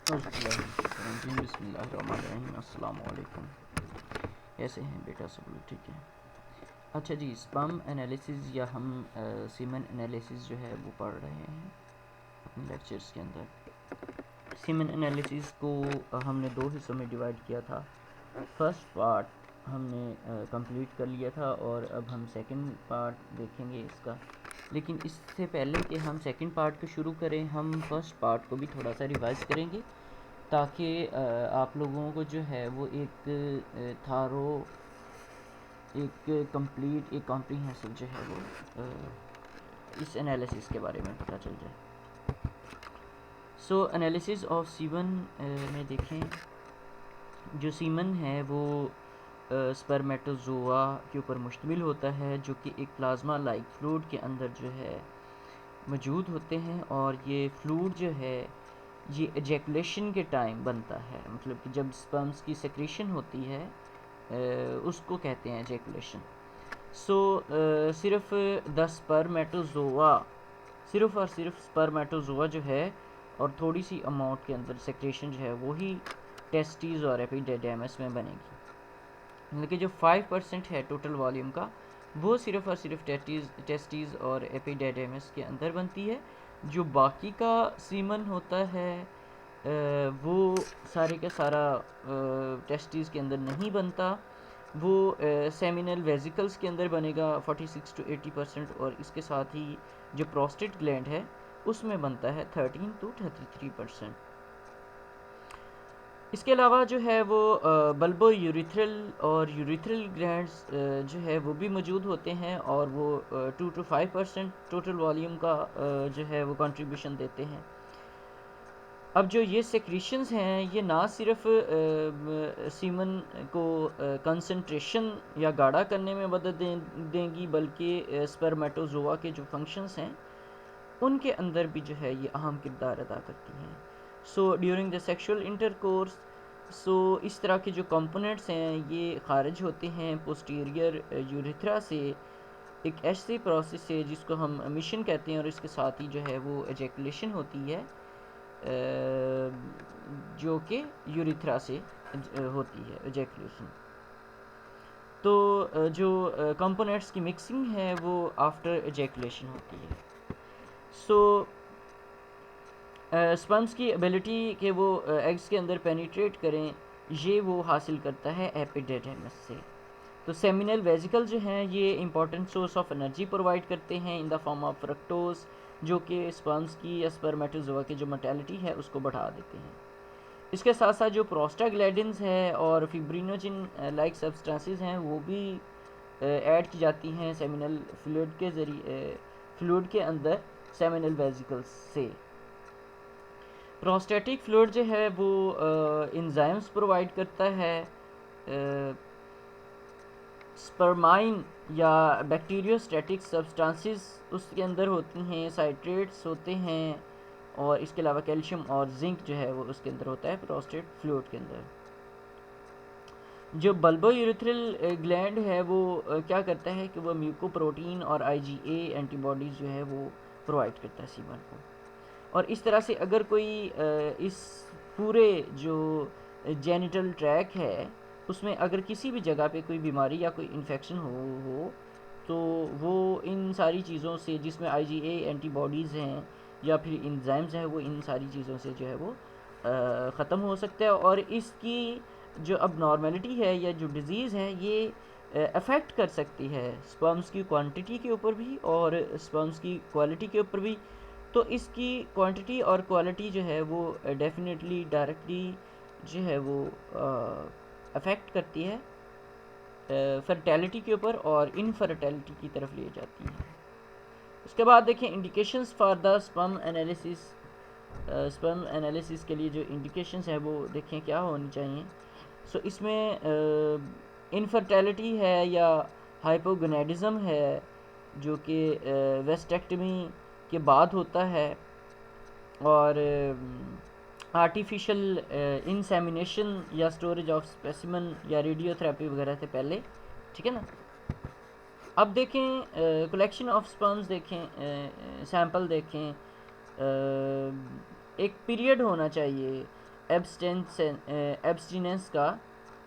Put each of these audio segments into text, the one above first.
बिस्मिल्लाहिर्रहमानिर्रहीम। अस्सलाम वालेकुम। कैसे हैं बेटा सब लोग? ठीक है। अच्छा जी, स्पर्म एनालिसिस या हम सीमन एनालिसिस जो है वो पढ़ रहे हैं अपने लेक्चर्स के अंदर। सीमन एनालिसिस को हमने दो हिस्सों में डिवाइड किया था। फर्स्ट पार्ट हमने कंप्लीट कर लिया था और अब हम सेकंड पार्ट देखेंगे इसका। लेकिन इससे पहले कि हम सेकंड पार्ट को शुरू करें, हम फर्स्ट पार्ट को भी थोड़ा सा रिवाइज़ करेंगे ताकि आप लोगों को जो है वो एक थारो, एक कंप्लीट, एक कॉम्प्रीहेंसिव जो है वो इस एनालिसिस के बारे में पता चल जाए। सो एनालिसिस ऑफ सीमन में देखें, जो सीमन है वो स्पर्मेटोजोआ के ऊपर मुश्तमिल होता है, जो कि एक प्लाज्मा लाइक फ्लूइड के अंदर जो है मौजूद होते हैं। और ये फ्लूइड जो है ये एजैकुलेशन के टाइम बनता है, मतलब कि जब स्पर्म्स की सेक्रेशन होती है उसको कहते हैं एजैकुलेशन। सो सिर्फ द स्पर्मेटोजोआ, सिर्फ और सिर्फ स्पर्मेटोजोआ जो है और थोड़ी सी अमाउंट के अंदर सेक्रेशन जो है वही टेस्टीज और एपिडिडाइमस में बनेगी। लेकिन जो 5% है टोटल वॉल्यूम का, वो सिर्फ और सिर्फ टेस्टीज और एपिडिडाइमस के अंदर बनती है। जो बाकी का सीमन होता है वो सारे का सारा टेस्टीज के अंदर नहीं बनता, वो सेमिनल वेजिकल्स के अंदर बनेगा 46 to 80%। और इसके साथ ही जो प्रोस्टेट ग्लैंड है उसमें बनता है 13 to 33%। इसके अलावा जो है वो बल्बो यूरिथ्रल और यूरिथ्रल ग्लैंड्स जो है वो भी मौजूद होते हैं और वो 2 to 5% टोटल वॉल्यूम का जो है वो कंट्रीब्यूशन देते हैं। अब जो ये सेक्रीशंस हैं ये ना सिर्फ सीमन को कंसंट्रेशन या गाढ़ा करने में मदद देंगी, बल्कि स्पर्मेटोजोआ के जो फंक्शंस हैं उनके अंदर भी जो है ये अहम किरदार अदा करती हैं। So during the sexual intercourse, so इस तरह के जो कंपोनेंट्स हैं ये खारिज होते हैं पोस्टीरियर यूरिथ्रा से, एक ऐसी प्रोसेस से जिसको हम मिशन कहते हैं, और इसके साथ ही जो है वो एजैकुलेशन होती है जो कि यूरिथ्रा से होती है एजैकुलेशन। तो जो कंपोनेंट्स की मिक्सिंग है वो आफ्टर एजैकुलेशन होती है। सो स्पर्म्स की एबिलिटी कि वो एग्स के अंदर पेनिट्रेट करें, ये वो हासिल करता है एपिडिडाइमस से। तो सेमिनल वेजिकल जो हैं ये important source of energy provide करते हैं in the form of fructose, जो कि स्पर्म्स की या स्पर्मेटोजोआ की जो मोर्टेलिटी है उसको बढ़ा देते हैं। इसके साथ साथ जो प्रोस्टाग्लैंडिन्स है और फिब्रिनोजिन लाइक सब्सटेंसेस हैं वो भी ऐड की जाती हैं सेमिनल फ्लूइड के ज़रिए, फ्लूइड के अंदर सेमिनल वेजिकल्स से। प्रोस्टेटिक फ्लूइड जो है वो एंजाइम्स प्रोवाइड करता है, स्पर्माइन या बैक्टीरियोस्टैटिक सब्सटेंसेस उसके अंदर होती हैं, साइट्रेट्स होते हैं, और इसके अलावा कैल्शियम और जिंक जो है वो उसके अंदर होता है प्रोस्टेट फ्लूइड के अंदर। जो बल्बो यूरिथ्रल ग्लैंड है वो क्या करता है कि वो म्यूकोप्रोटीन और आईजीए एंटीबॉडीज़ जो है वो प्रोवाइड करता है सीमन को। और इस तरह से अगर कोई इस पूरे जो जेनिटल ट्रैक है उसमें अगर किसी भी जगह पे कोई बीमारी या कोई इन्फेक्शन हो तो वो इन सारी चीज़ों से, जिसमें आईजीए एंटीबॉडीज़ हैं या फिर इंजाइम्स हैं, वो इन सारी चीज़ों से जो है वो ख़त्म हो सकता है। और इसकी जो अब नॉर्मेलिटी है या जो डिज़ीज़ है ये अफेक्ट कर सकती है स्पर्म्स की क्वांटिटी के ऊपर भी और स्पर्म्स की क्वालिटी के ऊपर भी। तो इसकी क्वांटिटी और क्वालिटी जो है वो डेफिनेटली डायरेक्टली जो है वो अफेक्ट करती है फर्टिलिटी के ऊपर और इनफर्टिलिटी की तरफ ले जाती है। उसके बाद देखें indications for the sperm analysis. Sperm analysis के लिए जो इंडिकेशंस है वो देखें क्या होनी चाहिए। सो इसमें इनफर्टिलिटी है या हाइपोगोनेडिज्म है, जो कि वेस्टेक्टमी के बाद होता है, और आर्टिफिशियल इंसेमिनेशन या स्टोरेज ऑफ स्पेसिमन या रेडियोथेरेपी वगैरह से पहले, ठीक है ना। अब देखें कलेक्शन ऑफ स्पर्म्स, देखें सैंपल देखें, एक पीरियड होना चाहिए एब्सटिनेंस का,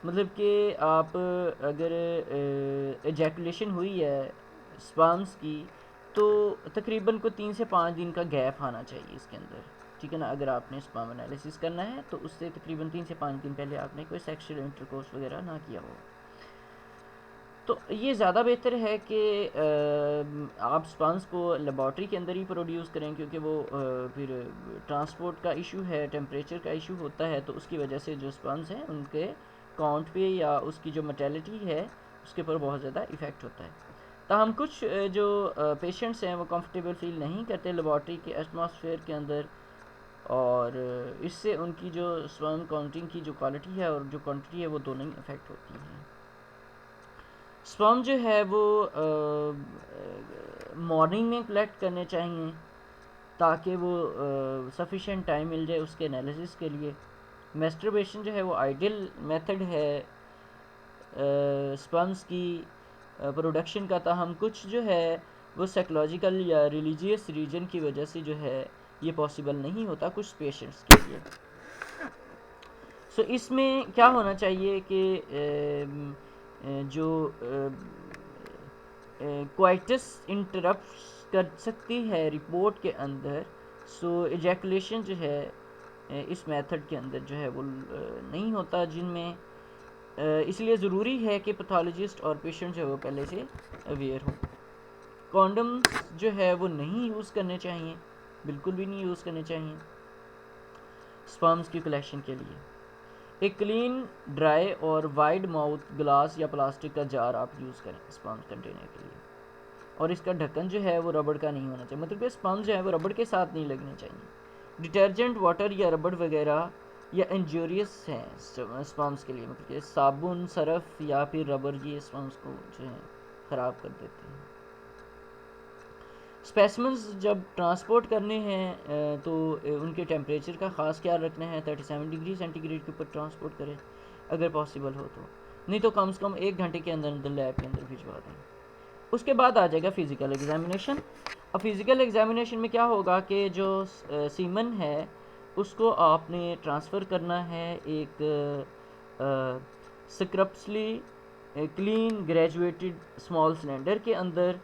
मतलब कि आप अगर एजैकुलेशन हुई है स्पर्म्स की तो तकरीबन को 3 से 5 दिन का गैप आना चाहिए इसके अंदर, ठीक है ना। अगर आपने स्पर्म एनालिसिस करना है तो उससे तकरीबन 3 से 5 दिन पहले आपने कोई सेक्सुअल इंटरकोर्स वगैरह ना किया हो। तो ये ज़्यादा बेहतर है कि आप स्पर्म्स को लेबॉर्ट्री के अंदर ही प्रोड्यूस करें, क्योंकि वो फिर ट्रांसपोर्ट का इशू है, टेम्परेचर का इशू होता है, तो उसकी वजह से जो स्पर्म्स हैं उनके काउंट पे या उसकी जो मोर्टेलिटी है उसके ऊपर बहुत ज़्यादा इफ़ेक्ट होता है। ताहम कुछ जो पेशेंट्स हैं वो कंफर्टेबल फील नहीं करते लेबॉर्ट्री के एटमॉस्फेयर के अंदर, और इससे उनकी जो स्पर्म काउंटिंग की जो क्वालिटी है और जो क्वांटिटी है वो दोनों ही अफेक्ट होती हैं। स्पर्म जो है वो मॉर्निंग में कलेक्ट करने चाहिए ताकि वो सफिशेंट टाइम मिल जाए उसके एनालिसिस के लिए। मैस्टरबेशन जो है वो आइडियल मेथड है स्पर्म्स की प्रोडक्शन का, ताहम कुछ जो है वो साइकोलॉजिकल या रिलीजियस रीजन की वजह से जो है ये पॉसिबल नहीं होता कुछ पेशेंट्स के लिए। सो इसमें क्या होना चाहिए कि जो क्वाइटस इंटरप्ट कर सकती है रिपोर्ट के अंदर, सो एजैकुलेशन जो है इस मेथड के अंदर जो है वो नहीं होता जिनमें, इसलिए ज़रूरी है कि पैथोलॉजिस्ट और पेशेंट जो है वो पहले से अवेयर हो। कॉन्डम्स जो है वो नहीं यूज़ करने चाहिए, बिल्कुल भी नहीं यूज़ करने चाहिए स्पर्म्स की कलेक्शन के लिए। एक क्लीन, ड्राई और वाइड माउथ ग्लास या प्लास्टिक का जार आप यूज़ करें स्पर्म्स कंटेनर के लिए, और इसका ढक्कन जो है वो रबड़ का नहीं होना चाहिए, मतलब कि स्पर्म्स जो है वो रबड़ के साथ नहीं लगने चाहिए। डिटर्जेंट, वाटर या रबड़ वगैरह या इंजूरियस हैं स्पर्म्स के लिए, मतलब कि साबुन, सरफ या फिर रबर, ये स्पर्म्स को जो है ख़राब कर देते हैं। स्पेसिमेंस जब ट्रांसपोर्ट करने हैं तो उनके टेम्परेचर का ख़ास ख्याल रखना है। 37 डिग्री सेंटीग्रेड के ऊपर ट्रांसपोर्ट करें अगर पॉसिबल हो तो, नहीं तो कम से कम 1 घंटे के अंदर अंदर लैब के अंदर भिजवा दें। उसके बाद आ जाएगा फ़िज़िकल एग्ज़ामिनेशन। अब फ़िज़िकल एग्ज़ामिनेशन में क्या होगा कि जो सीमन है उसको आपने ट्रांसफ़र करना है एक स्क्रप्सली क्लीन ग्रेजुएटेड स्मॉल सिलेंडर के अंदर,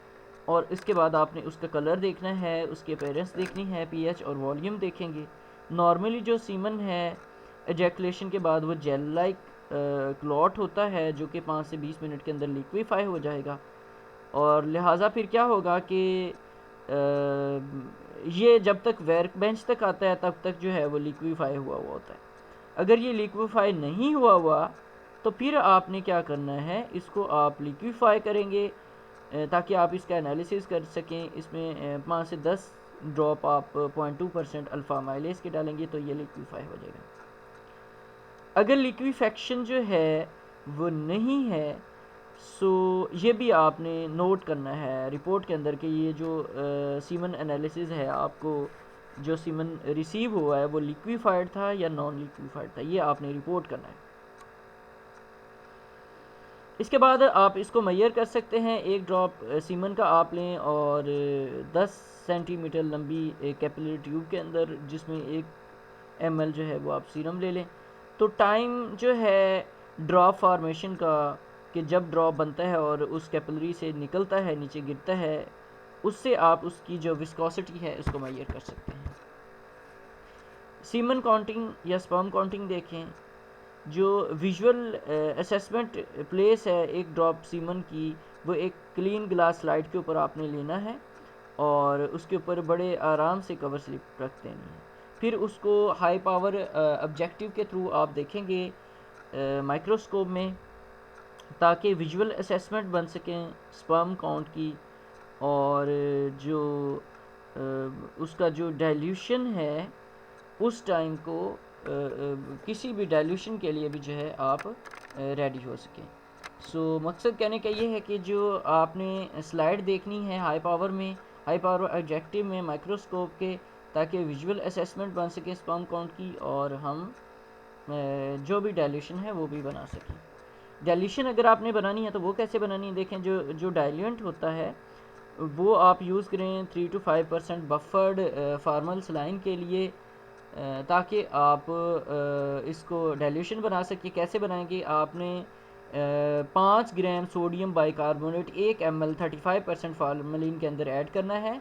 और इसके बाद आपने उसका कलर देखना है, उसकी अपीयरेंस देखनी है, पीएच और वॉल्यूम देखेंगे। नॉर्मली जो सीमन है एजैकुलेशन के बाद वो जेल लाइक क्लॉट होता है जो कि 5 से 20 मिनट के अंदर लिक्विफाई हो जाएगा, और लिहाजा फिर क्या होगा कि ये जब तक वर्क बेंच तक आता है तब तक जो है वो लिक्विफाई हुआ हुआ होता है। अगर ये लिक्विफाई नहीं हुआ तो फिर आपने क्या करना है, इसको आप लिक्विफाई करेंगे ताकि आप इसका एनालिसिस कर सकें। इसमें 5 से 10 ड्रॉप आप 0.2% अल्फ़ा माइलेज के डालेंगे तो ये लिक्विफाई हो जाएगा। अगर लिक्विफेक्शन जो है वो नहीं है, सो ये भी आपने नोट करना है रिपोर्ट के अंदर कि ये जो सीमन एनालिसिस है, आपको जो सीमन रिसीव हुआ है वो लिक्विफाइड था या नॉन लिक्विफाइड था, ये आपने रिपोर्ट करना है। इसके बाद आप इसको मैयर कर सकते हैं। एक ड्रॉप सीमन का आप लें और 10 सेंटीमीटर लंबी कैपिलरी ट्यूब के अंदर जिसमें 1 ml जो है वो आप सीरम ले लें। तो टाइम जो है ड्रॉप फार्मेशन का, कि जब ड्रॉप बनता है और उस कैपिलरी से निकलता है नीचे गिरता है, उससे आप उसकी जो विस्कोसिटी है उसको मैयर कर सकते हैं। सीमन काउंटिंग या स्पर्म काउंटिंग देखें, जो विजुअल असेसमेंट प्लेस है एक ड्रॉप सीमन की, वो एक क्लीन ग्लास स्लाइड के ऊपर आपने लेना है और उसके ऊपर बड़े आराम से कवर स्लिप रख देनी है। फिर उसको हाई पावर ऑब्जेक्टिव के थ्रू आप देखेंगे माइक्रोस्कोप में, ताकि विजुअल असेसमेंट बन सकें स्पर्म काउंट की, और जो उसका जो डाइल्यूशन है उस टाइम को किसी भी डाइल्यूशन के लिए भी जो है आप रेडी हो सकें। सो मकसद कहने का ये है कि जो आपने स्लाइड देखनी है हाई पावर ऑब्जेक्टिव में माइक्रोस्कोप के, ताकि विजुअल असेसमेंट बन सके स्पर्म काउंट की, और हम जो भी डाइल्यूशन है वो भी बना सकें। डाइल्यूशन अगर आपने बनानी है तो वो कैसे बनानी है, देखें जो डाइल्यूएंट होता है वो आप यूज़ करें 3 to 5% बफर्ड फार्मल सलाइन के लिए, ताकि आप इसको डाइल्यूशन बना सकें। कैसे बनाएंगे? आपने 5 gram sodium bicarbonate 1 ml 35% formalin के अंदर ऐड करना है,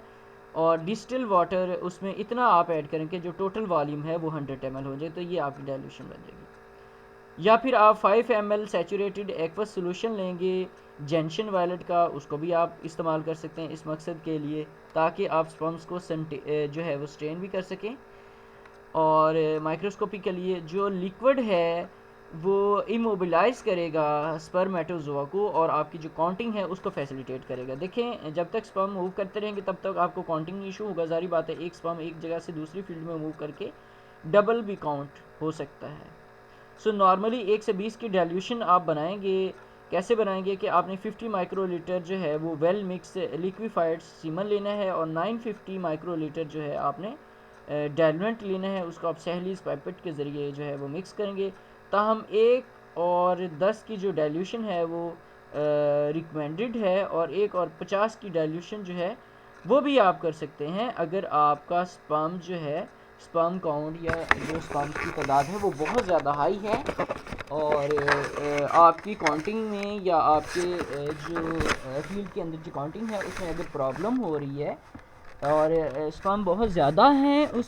और डिस्टिल वाटर उसमें इतना आप ऐड करें कि जो टोटल वॉल्यूम है वो 100 ml हो जाए, तो ये आपकी डाइल्यूशन बन जाएगी। या फिर आप 5 ml सैचुरेटेड एक्वस सोल्यूशन लेंगे जेंशन वायलेट का, उसको भी आप इस्तेमाल कर सकते हैं इस मकसद के लिए, ताकि आप स्पर्म्स को जो है वो स्ट्रेन भी कर सकें। और माइक्रोस्कोपी के लिए जो लिक्विड है वो इमोबिलाइज करेगा स्पर्मेटोजोआ को, और आपकी जो काउंटिंग है उसको फैसिलिटेट करेगा। देखें, जब तक स्पर्म मूव करते रहेंगे तब तक आपको काउंटिंग इशू होगा। जारी बात है, एक स्पर्म एक जगह से दूसरी फील्ड में मूव करके डबल भी काउंट हो सकता है। सो नॉर्मली 1 से 20 की डाइल्यूशन आप बनाएंगे। कैसे बनाएंगे कि आपने 50 माइक्रोलीटर जो है वो वेल मिक्स लिक्विफाइड सीमन लेना है, और 950 माइक्रोलीटर जो है आपने डाइल्यूएंट लेना है। उसको आप सहलीज पाइपेट के ज़रिए जो है वो मिक्स करेंगे। ताहम 1 और 10 की जो डाइल्यूशन है वो रिकमेंडेड है, और 1 और 50 की डाइल्यूशन जो है वो भी आप कर सकते हैं अगर आपका स्पर्म जो है, स्पर्म काउंट या जो स्पर्म की तादाद है वो बहुत ज़्यादा हाई है, और आपकी काउंटिंग में या आपके जो फील्ड के अंदर जो काउंटिंग है उसमें अगर प्रॉब्लम हो रही है और स्पर्म बहुत ज़्यादा है उस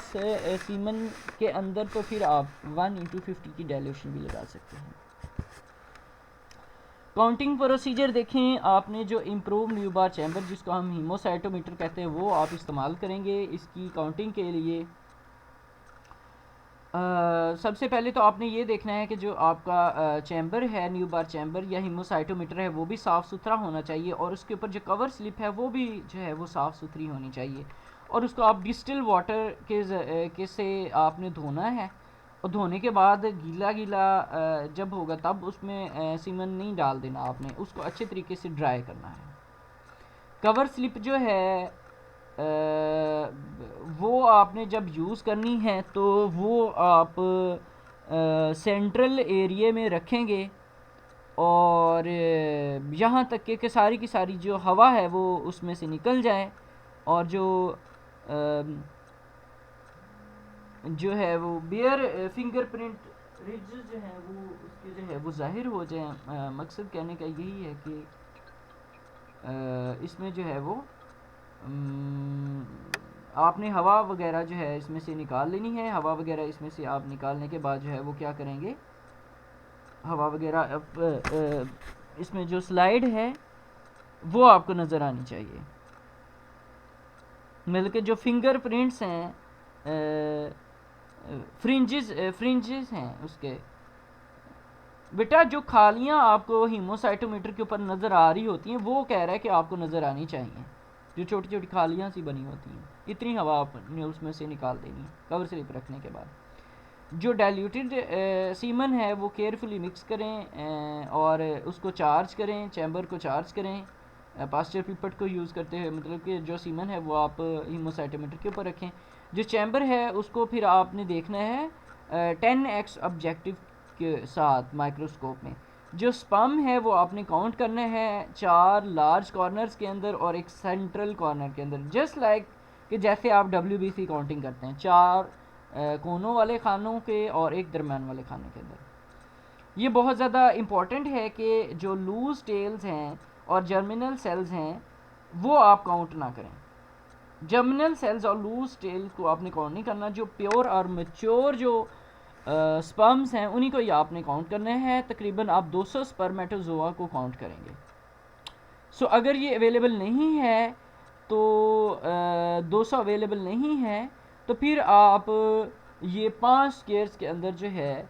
सीमन के अंदर, तो फिर आप 1/50 की डाइल्यूशन भी लगा सकते हैं। काउंटिंग प्रोसीजर देखें, आपने जो इम्प्रूव न्यूबार चैम्बर जिसको हम हीमोसाइटोमीटर कहते हैं वो आप इस्तेमाल करेंगे इसकी काउंटिंग के लिए। सबसे पहले तो आपने ये देखना है कि जो आपका चैम्बर है, न्यूबार चैम्बर या हीमोसाइटोमीटर है, वो भी साफ़ सुथरा होना चाहिए, और उसके ऊपर जो कवर स्लिप है वो भी जो है वो साफ़ सुथरी होनी चाहिए, और उसको आप डिस्टिल वाटर के से आपने धोना है, और धोने के बाद गीला गीला जब होगा तब उसमें सीमन नहीं डाल देना, आपने उसको अच्छे तरीके से ड्राई करना है। कवर स्लिप जो है वो आपने जब यूज़ करनी है तो वो आप सेंट्रल एरिया में रखेंगे, और यहाँ तक कि सारी की सारी जो हवा है वो उसमें से निकल जाए, और जो है वो बियर फिंगरप्रिंट रिजेस जो हैं वो उसके जो है वो ज़ाहिर हो जाए। मकसद कहने का यही है कि इसमें जो है वो आपने हवा वगैरह जो है इसमें से निकाल लेनी है। हवा वगैरह इसमें से आप निकालने के बाद जो है वो क्या करेंगे, हवा वगैरह इसमें जो स्लाइड है वो आपको नज़र आनी चाहिए, मतलब कि जो फिंगरप्रिंट्स हैं, फ्रिंजेस हैं उसके। बेटा जो खालियाँ आपको हीमोसाइटोमीटर के ऊपर नज़र आ रही होती हैं वो कह रहा है कि आपको नज़र आनी चाहिए, जो छोटी छोटी खालियाँ सी बनी होती हैं, इतनी हवा आपने उसमें से निकाल देनी है कवर स्लिप रखने के बाद। जो डाइल्यूटेड सीमन है वो केयरफुली मिक्स करें और उसको चार्ज करें, चैम्बर को चार्ज करें पास्चर पिपट को यूज़ करते हुए, मतलब कि जो सीमन है वो आप हीमोसाइटोमीटर के ऊपर रखें। जो चैम्बर है उसको फिर आपने देखना है 10x ऑब्जेक्टिव के साथ माइक्रोस्कोप में। जो स्पर्म है वो आपने काउंट करना है 4 लार्ज कॉर्नर्स के अंदर और एक सेंट्रल कॉर्नर के अंदर, जस्ट लाइक कि जैसे आप WBC काउंटिंग करते हैं, 4 कोनों वाले खानों के और एक दरम्यान वाले खाने के अंदर। ये बहुत ज़्यादा इम्पॉर्टेंट है कि जो लूज टेल्स हैं और जर्मिनल सेल्स हैं वो आप काउंट ना करें। जर्मिनल सेल्स और लूज टेल्स को आपने काउंट नहीं करना, जो प्योर और मैच्योर जो स्पर्म्स हैं उन्हीं को ही आपने काउंट करना है। तकरीबन आप 200 स्पर्मेटोजोआ को काउंट करेंगे। सो अगर ये अवेलेबल नहीं है तो 200 अवेलेबल नहीं है तो फिर आप ये 5 स्केयर्स के अंदर जो है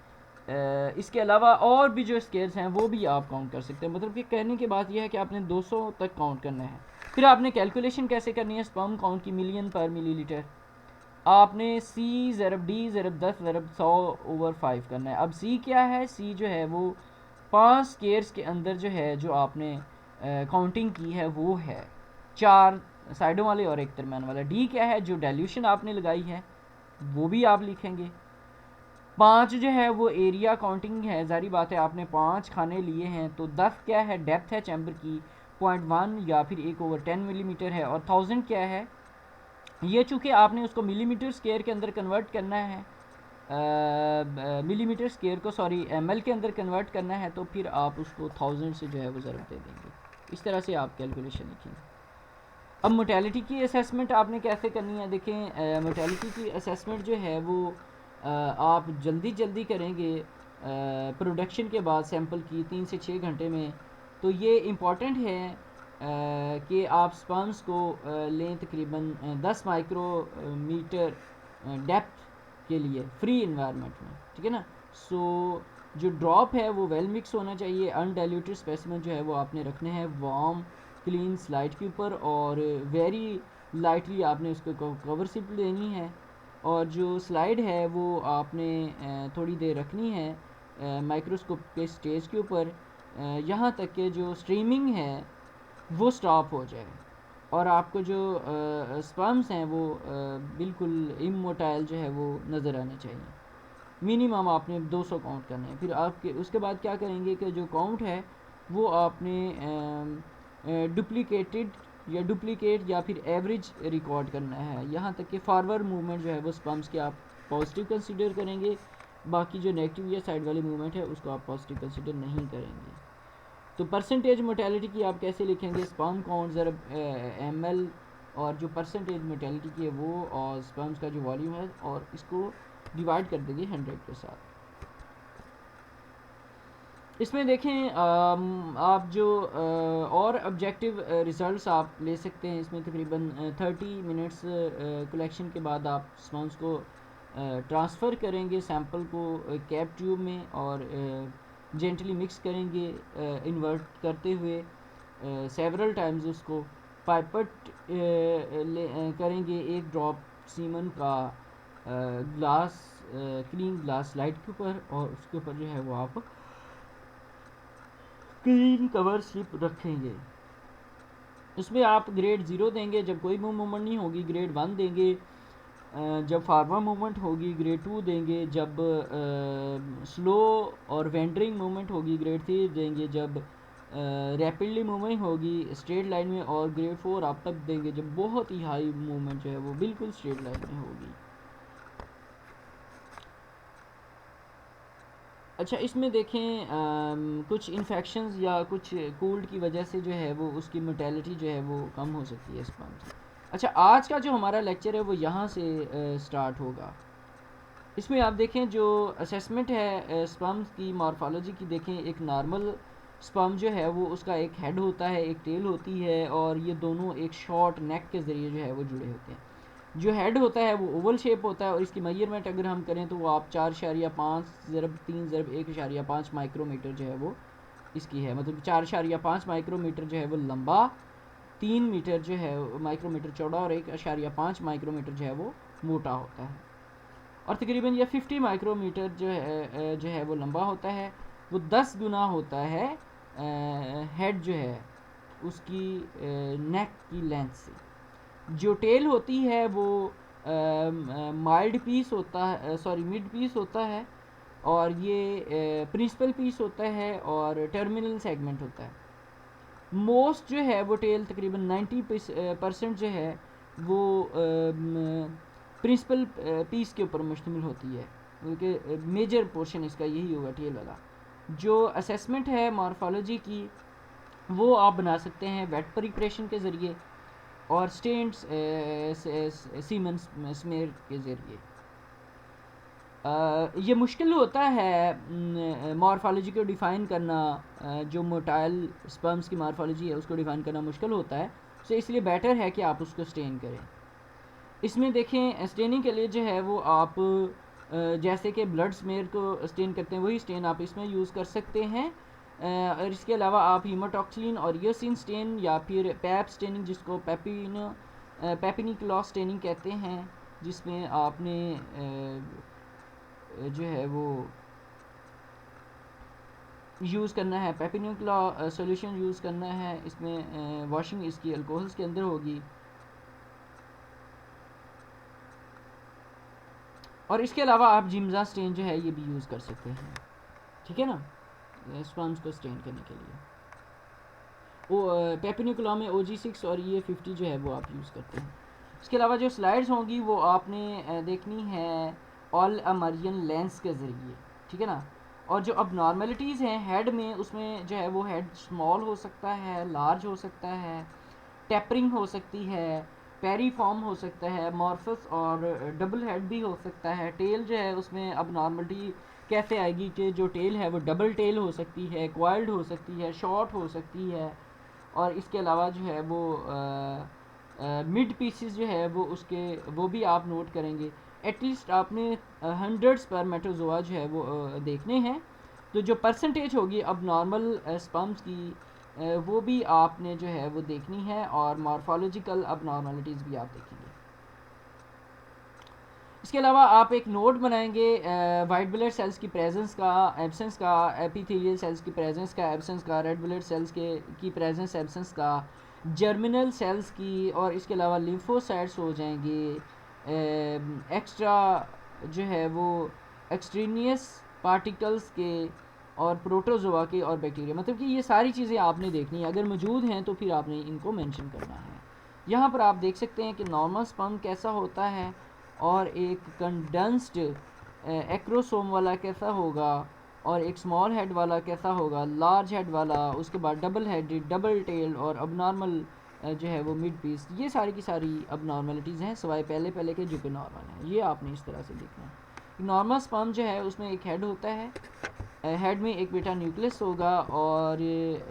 इसके अलावा और भी जो स्केयर्स हैं वो भी आप काउंट कर सकते हैं। मतलब कि कहने की बात यह है कि आपने 200 तक काउंट करना है। फिर आपने कैलकुलेशन कैसे करनी है स्पर्म काउंट की, मिलियन पर मिलीलीटर। आपने C ज़रब D ज़रब 10 ज़रब 100/5 करना है। अब C क्या है, C जो है वो 5 स्केयर्स के अंदर जो है जो आपने काउंटिंग की है वो है 4 साइडों वाले और एक दरम्यान वाला। D क्या है, जो डाइल्यूशन आपने लगाई है वो भी आप लिखेंगे। 5 जो है वो एरिया काउंटिंग है, जारी बात है आपने 5 खाने लिए हैं। तो 10 क्या है, डेप्थ है चैम्बर की 0.1 या फिर 1/10 मिलीमीटर है। और 1000 क्या है, ये चूँकि आपने उसको मिलीमीटर स्क्वायर के अंदर कन्वर्ट करना है मिलीमीटर स्क्वायर को सॉरी ml के अंदर कन्वर्ट करना है तो फिर आप उसको 1000 से जो है वो ज़रूर दे देंगे। इस तरह से आप कैलकुलेशन लिखेंगे। अब मोटेलिटी की असेसमेंट आपने कैसे करनी है, देखें मोटेलिटी की असेसमेंट जो है वो आप जल्दी करेंगे प्रोडक्शन के बाद सैंपल की 3 से 6 घंटे में। तो ये इम्पॉर्टेंट है कि आप स्पर्म्स को लें तकरीबन 10 माइक्रोमीटर डेप्थ के लिए फ्री इन्वायरमेंट में, ठीक है ना। सो जो ड्रॉप है वो वेल मिक्स होना चाहिए। अनडाइल्यूटेड स्पेसिमेन जो है वो आपने रखने हैं वार्म क्लीन स्लाइड के ऊपर, और वेरी लाइटली आपने उसको कवर स्लिप देनी है। और जो स्लाइड है वो आपने थोड़ी देर रखनी है माइक्रोस्कोप के स्टेज के ऊपर, यहाँ तक कि जो स्ट्रीमिंग है वो स्टॉप हो जाए और आपको जो स्पर्म्स हैं वो बिल्कुल इमोटाइल जो है वो नज़र आने चाहिए। मिनिमम आपने 200 काउंट करना है। फिर आपके उसके बाद क्या करेंगे कि जो काउंट है वो आपने डुप्लीकेटेड या डुप्लीकेट या फिर एवरेज रिकॉर्ड करना है। यहाँ तक कि फॉरवर्ड मूवमेंट जो है वो स्पर्म्स के आप पॉजिटिव कंसीडर करेंगे, बाकी जो नेगेटिव या साइड वाली मूवमेंट है उसको आप पॉजिटिव कंसीडर नहीं करेंगे। तो परसेंटेज मोटेलिटी की आप कैसे लिखेंगे, स्पर्म काउंट ज़रब ml, और जो परसेंटेज मोटेलिटी की है वो और स्पर्म्स का जो वॉल्यूम है, और इसको डिवाइड कर देंगे 100 के साथ। इसमें देखें आप जो और ऑब्जेक्टिव रिज़ल्ट्स आप ले सकते हैं। इसमें तकरीबन 30 मिनट्स कलेक्शन के बाद आप स्पर्म्स को ट्रांसफ़र करेंगे सैंपल को कैप ट्यूब में, और जेंटली मिक्स करेंगे इन्वर्ट करते हुए सेवरल टाइम्स। उसको पाइपट करेंगे एक ड्रॉप सीमन का ग्लास क्लीन ग्लास स्लाइड के ऊपर, और उसके ऊपर जो है वो आप क्लीन कवर स्लिप रखेंगे। इसमें आप ग्रेड 0 देंगे जब कोई मूवमेंट नहीं होगी, ग्रेड 1 देंगे जब फार्मा मूवमेंट होगी, ग्रेड 2 देंगे जब स्लो और वेंडरिंग मूवमेंट होगी, ग्रेड 3 देंगे जब रैपिडली मूवमेंट होगी स्ट्रेट लाइन में, और ग्रेड 4 आप तब देंगे जब बहुत ही हाई मूवमेंट जो है वो बिल्कुल स्ट्रेट लाइन में होगी। अच्छा, इसमें देखें कुछ इन्फेक्शंस या कुछ कोल्ड की वजह से जो है वो उसकी मोटेलिटी जो है वो कम हो सकती है स्पर्म की। अच्छा, आज का जो हमारा लेक्चर है वो यहाँ से स्टार्ट होगा। इसमें आप देखें जो असेसमेंट है स्पर्म की मॉर्फोलॉजी की, देखें एक नॉर्मल स्पर्म जो है वो उसका एक हेड होता है, एक टेल होती है, और ये दोनों एक शॉर्ट नेक के ज़रिए जो है वो जुड़े होते हैं। जो हेड होता है वो ओवल शेप होता है, और इसकी मेजरमेंट अगर हम करें तो वो आप 4.5/3/1.5 माइक्रोमीटर जो है वो इसकी है। मतलब 4.5 माइक्रोमीटर जो है वो लंबा, 3 मीटर जो है माइक्रोमीटर चौड़ा, और 1.5 माइक्रोमीटर जो है वो मोटा होता है। और तकरीबन ये 50 माइक्रोमीटर जो है वो लंबा होता है। वो 10 गुना होता है हेड जो है उसकी नेक की लेंथ से। जो टेल होती है वो माइल्ड पीस होता है, सॉरी मिड पीस होता है, और ये प्रिंसिपल पीस होता है और टर्मिनल सेगमेंट होता है। मोस्ट जो है वो टेल तकरीबन 90% जो है वो प्रिंसिपल पीस के ऊपर मुश्तमिल होती है, क्योंकि मेजर पोर्शन इसका यही होगा टेल वाला। जो असेसमेंट है मॉर्फोलॉजी की वो आप बना सकते हैं वेट प्रिपरेशन के ज़रिए और स्टेन्ड सीमन स्मेयर के ज़रिए। ये मुश्किल होता है मॉर्फोलॉजी को डिफ़ाइन करना, जो मोटाइल स्पर्म्स की मॉर्फोलॉजी है उसको डिफ़ाइन करना मुश्किल होता है। सो इसलिए बेटर है कि आप उसको स्टेन करें। इसमें देखें स्टेनिंग के लिए जो है वो आप जैसे कि ब्लड स्मेयर को स्टेन करते हैं वही स्टेन आप इसमें यूज़ कर सकते हैं। और इसके अलावा आप हीमाटॉक्सिन और यूसिन स्टेन या फिर पैप स्टेनिंग, जिसको पेपिनिक्लॉस स्टेनिंग कहते हैं, जिसमें आपने जो है वो यूज़ करना है पेपिनिक्लॉ सॉल्यूशन यूज़ करना है। इसमें वॉशिंग इसकी अल्कोहल्स के अंदर होगी। और इसके अलावा आप जिम्जा स्टेन जो है ये भी यूज़ कर सकते हैं, ठीक है ना, स्पर्म्स को स्टेन करने के लिए। वो पेपिनिकुला में OG6 और E50 जो है वो आप यूज़ करते हैं। इसके अलावा जो स्लाइड्स होंगी वो आपने देखनी है ऑल अमरियन लेंस के ज़रिए, ठीक है ना। और जो अब नॉर्मलिटीज़ हैं हेड में, उसमें जो है वो हेड स्मॉल हो सकता है, लार्ज हो सकता है, टेपरिंग हो सकती है, पेरीफॉर्म हो सकता है, मॉर्फस और डबल हेड भी हो सकता है। टेल जो है उसमें अब नॉर्मलिटी कैसे आएगी कि जो टेल है वो डबल टेल हो सकती है, क्वाइल्ड हो सकती है, शॉर्ट हो सकती है। और इसके अलावा जो है वो मिड पीसेस जो है वो उसके वो भी आप नोट करेंगे। एटलीस्ट आपने हंड्रेड्स पर मेटोजोआ जो है वो देखने हैं। तो जो परसेंटेज होगी अब नॉर्मल स्पर्म्स की वो भी आपने जो है वो देखनी है, और मॉर्फोलॉजिकल अब नॉर्मलिटीज़ भी आप देखेंगे। इसके अलावा आप एक नोट बनाएंगे वाइट ब्लड सेल्स की प्रेजेंस का, एब्सेंस का, एपिथेलियल सेल्स की प्रेजेंस का, एब्सेंस का, रेड ब्लड सेल्स की प्रेजेंस एब्सेंस का, जर्मिनल सेल्स की, और इसके अलावा लिम्फोसाइट्स हो जाएंगे, एक्स्ट्रा जो है वो एक्सट्रीनियस पार्टिकल्स के, और प्रोटोजोआ के, और बैक्टीरिया। मतलब कि ये सारी चीज़ें आपने देखनी है, अगर मौजूद हैं तो फिर आपने इनको मेंशन करना है। यहाँ पर आप देख सकते हैं कि नॉर्मल स्पर्म कैसा होता है, और एक कंडेंस्ड एक्रोसोम वाला कैसा होगा, और एक स्मॉल हेड वाला कैसा होगा, लार्ज हेड वाला, उसके बाद डबल हेडेड, डबल टेल्ड, और अब नॉर्मल जो है वो मिड पीस। ये सारी की सारी अब नॉर्मलिटीज़ हैं, सिवाय पहले पहले के जो कि नॉर्मल हैं। ये आपने इस तरह से देखना है। नॉर्मल स्पर्म जो है उसमें एक हेड होता है, हेड में एक बेटा न्यूक्लियस होगा, और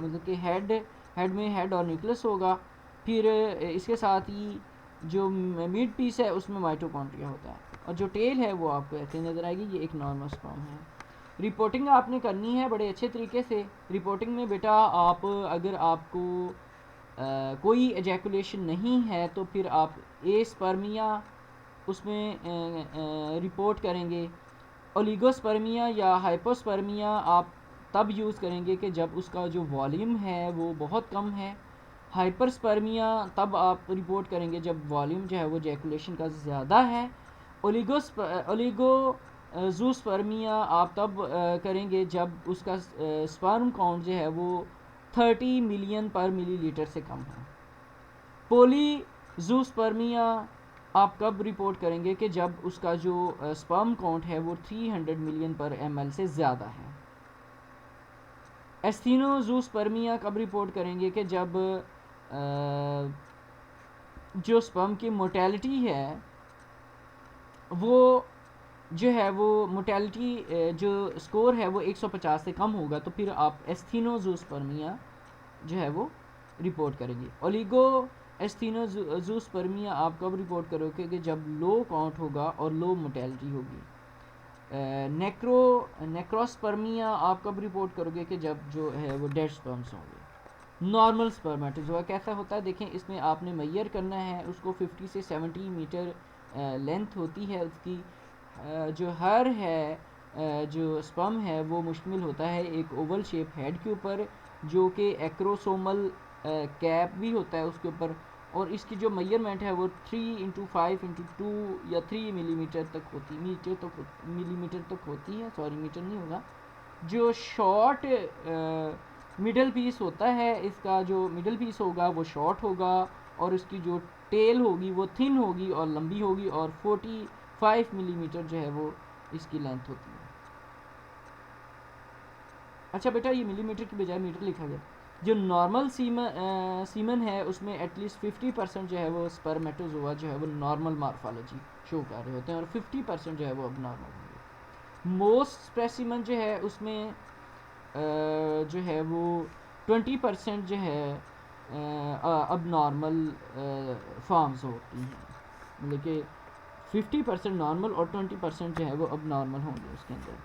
मतलब कि हेड में हेड और न्यूक्लियस होगा। फिर इसके साथ ही जो मिड पीस है उसमें माइटोकॉन्ड्रिया होता है, और जो टेल है वो आपको ऐसे नज़र आएगी। ये एक नॉर्मल स्पर्म है। रिपोर्टिंग आपने करनी है बड़े अच्छे तरीके से। रिपोर्टिंग में बेटा आप अगर आपको कोई एजैकुलेशन नहीं है तो फिर आप ए स्पर्मिया उसमें रिपोर्ट करेंगे। ओलिगोस्पर्मिया या हाइपोस्पर्मिया आप तब यूज़ करेंगे कि जब उसका जो वॉल्यूम है वो बहुत कम है। हाइपरस्पर्मिया तब आप रिपोर्ट करेंगे जब वॉल्यूम जो है वो जैकुलेशन का ज़्यादा है। ओलिगोजूस्पर्मिया आप तब करेंगे जब उसका स्पर्म काउंट जो है वो 30 मिलियन पर मिलीलीटर से कम है। पॉलीजूस्पर्मिया आप कब रिपोर्ट करेंगे कि जब उसका जो स्पर्म काउंट है वो 300 मिलियन पर ml से ज़्यादा है। एस्थीनोजूस्पर्मिया कब रिपोर्ट करेंगे कि जब जो स्पर्म की मोटेलिटी है वो जो है वो मोटेलिटी जो स्कोर है वो 150 से कम होगा, तो फिर आप एस्थीनोजूस्पर्मिया जो है वो रिपोर्ट करेंगे। ओलिगो एस्थीनोजूस्पर्मिया आप कब रिपोर्ट करोगे कि जब लो काउंट होगा और लो मोटेलिटी होगी। नेक्रोस्पर्मिया आप कब रिपोर्ट करोगे कि जब जो है वो डेड स्पर्म्स होंगे। नॉर्मल स्पर्मेटोजोआ कैसा होता है देखें, इसमें आपने मेजर करना है उसको 50 से 70 मीटर लेंथ होती है उसकी। जो हर है जो स्पर्म है वो मुश्तमिल होता है एक ओवल शेप हेड के ऊपर, जो कि एक्रोसोमल कैप भी होता है उसके ऊपर, और इसकी जो मेजरमेंट है वो 3x5x2 या 3 मिलीमीटर तक होती मिलीमीटर तक होती है। सॉरी, मीटर नहीं होगा। जो शॉर्ट मिडल पीस होता है, इसका जो मिडल पीस होगा वो शॉर्ट होगा, और इसकी जो टेल होगी वो थिन होगी और लंबी होगी, और 45 मिलीमीटर जो है वो इसकी लेंथ होती है। अच्छा बेटा, ये मिलीमीटर की बजाय मीटर लिखा गया। जो नॉर्मल सीमन है उसमें एटलीस्ट 50% जो है वो स्पर्मेटोजोआ जो है वो नॉर्मल मॉर्फोलॉजी शो कर रहे होते हैं, और 50% जो है वो अब नॉर्मल होंगे। मोस्ट स्पेसिमन जो है उसमें जो है वो 20% जो है अब नॉर्मल फॉर्म्स होती हैं, मतलब कि 50% नॉर्मल और 20% जो है वो अब नॉर्मल होंगे उसके अंदर।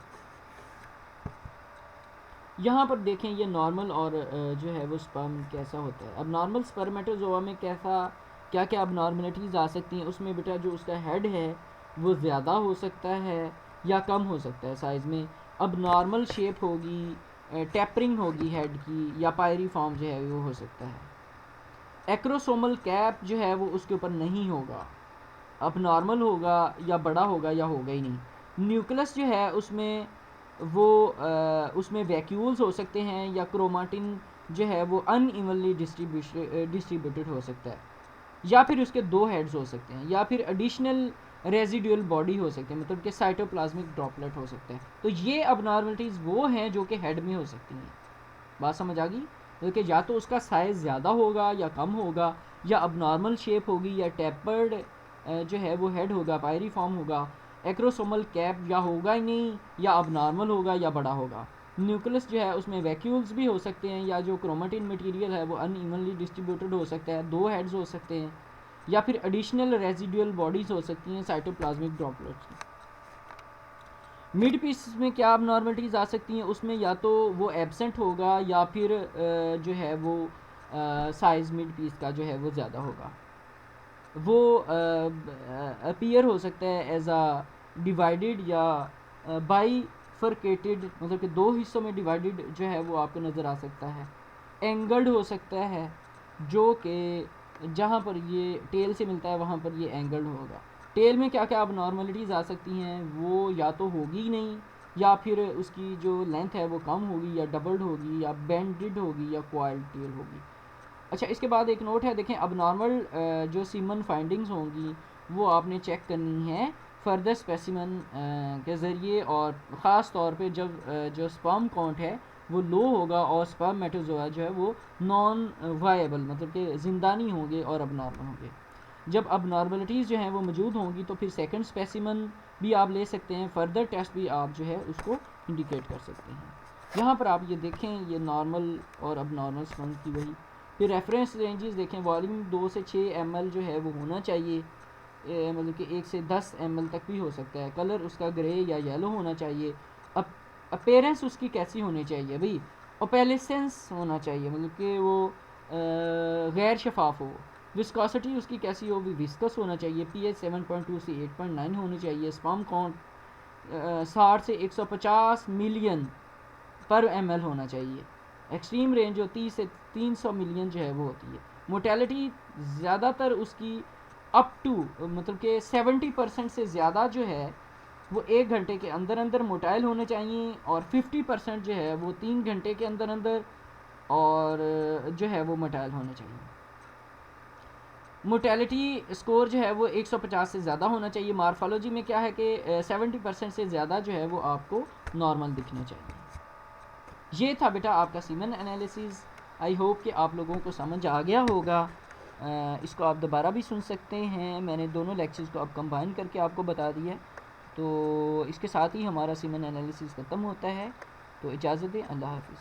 यहाँ पर देखें ये नॉर्मल और जो है वो स्पर्म कैसा होता है। अब नॉर्मल स्पर्मेटोजोआ में कैसा क्या क्या अब नॉर्मलिटीज़ आ सकती हैं। उसमें बेटा जो उसका हेड है वो ज़्यादा हो सकता है या कम हो सकता है साइज़ में। अब नॉर्मल शेप होगी, टेपरिंग होगी हेड की, या पायरी फॉर्म जो है वो हो सकता है। एक्रोसोमल कैप जो है वो उसके ऊपर नहीं होगा, अब नॉर्मल होगा या बड़ा होगा या होगा ही नहीं। न्यूक्लियस जो है उसमें वो उसमें वैक्यूल्स हो सकते हैं, या क्रोमाटिन जो है वो अनइवनली डिस्ट्रीब्यूटेड हो सकता है, या फिर उसके दो हेड्स हो सकते हैं, या फिर एडिशनल रेजिडुअल बॉडी हो सकती है, मतलब कि साइटोप्लाज्मिक ड्रॉपलेट हो सकता है। तो ये अबनॉर्मलिटीज़ वो हैं जो कि हेड में हो सकती हैं। बात समझ आ गई? क्योंकि या तो उसका साइज़ ज़्यादा होगा या कम होगा, या अबनॉर्मल शेप होगी, या टेपर्ड जो है वो हेड होगा, पायरी फॉर्म होगा, एक्रोसोमल कैप या होगा ही नहीं, या अबनॉर्मल होगा या बड़ा होगा। न्यूक्लियस जो है उसमें वैक्यूल्स भी हो सकते हैं, या जो क्रोमेटिन मटेरियल है वो अनइवनली डिस्ट्रीब्यूटेड हो सकता है, 2 हेड्स हो सकते हैं, या फिर एडिशनल रेजिडुअल बॉडीज़ हो सकती हैं साइटोप्लाज्मिक ड्रॉपलेट्स की। मिड पीस में क्या अबनॉर्मलिटीज़ आ सकती हैं, उसमें या तो वो एब्सेंट होगा, या फिर जो है वो साइज़ मिड पीस का जो है वो ज़्यादा होगा। वो अपीयर हो सकता है एज आ डिवाइडेड या बाईफरकेटेड, मतलब कि 2 हिस्सों में डिवाइडेड जो है वो आपको नज़र आ सकता है। एंगल्ड हो सकता है, जो कि जहाँ पर ये टेल से मिलता है वहाँ पर ये एंगल्ड होगा। टेल में क्या क्या अबनॉर्मलिटीज़ आ सकती हैं, वो या तो होगी ही नहीं, या फिर उसकी जो लेंथ है वो कम होगी, या डबल्ड होगी, या बेंडेड होगी, या क्वाइल्ड टेल होगी। अच्छा, इसके बाद एक नोट है, देखें अबनॉर्मल जो सीमन फाइंडिंग्स होंगी वो आपने चेक करनी है फर्दर स्पेसिमन के ज़रिए, और ख़ास तौर पे जब जो स्पर्म काउंट है वो लो होगा और स्पर्मेटोजोआ जो है वो नॉन वायबल, मतलब कि ज़िंदा नहीं होंगे और अबनॉर्मल होंगे। जब अबनॉर्मलिटीज़ जो हैं वो मौजूद होंगी तो फिर सेकंड स्पेसिमन भी आप ले सकते हैं, फर्दर टेस्ट भी आप जो है उसको इंडिकेट कर सकते हैं। यहाँ पर आप ये देखें, ये नॉर्मल और अबनॉर्मल स्पर्म की वही। फिर रेफरेंस रेंजेस देखें, वॉल्यूम 2 से 6 ml जो है वो होना चाहिए, मतलब कि 1 से 10 ml तक भी हो सकता है। कलर उसका ग्रे या येलो होना चाहिए। अपेयरेंस उसकी कैसी होनी चाहिए भाई, ओपेलिसेंस होना चाहिए, मतलब कि वो गैर शफाफ हो। विस्कोसिटी उसकी कैसी हो, भी विस्कस होना चाहिए। pH 7.2 से 8.9 होनी चाहिए। स्पर्म काउंट 60 से 150 मिलियन पर ml होना चाहिए। एक्सट्रीम रेंज जो 30 से 300 मिलियन जो है वो होती है। मोटेलिटी ज़्यादातर उसकी अप टू, मतलब कि 70% से ज़्यादा जो है वो 1 घंटे के अंदर अंदर मोटाइल होने चाहिए, और 50% जो है वो 3 घंटे के अंदर अंदर और जो है वो मोटाइल होने चाहिए। मोटेलिटी स्कोर जो है वो 150 से ज़्यादा होना चाहिए। मार्फोलॉजी में क्या है कि 70% से ज़्यादा जो है वो आपको नॉर्मल दिखना चाहिए। ये था बेटा आपका सीमन एनालिसिस। आई होप कि आप लोगों को समझ आ गया होगा। इसको आप दोबारा भी सुन सकते हैं, मैंने दोनों लेक्चर्स को अब कंबाइन करके आपको बता दिया। तो इसके साथ ही हमारा सीमन एनालिसिस ख़त्म होता है। तो इजाज़त दें, अल्लाह हाफ़िज़।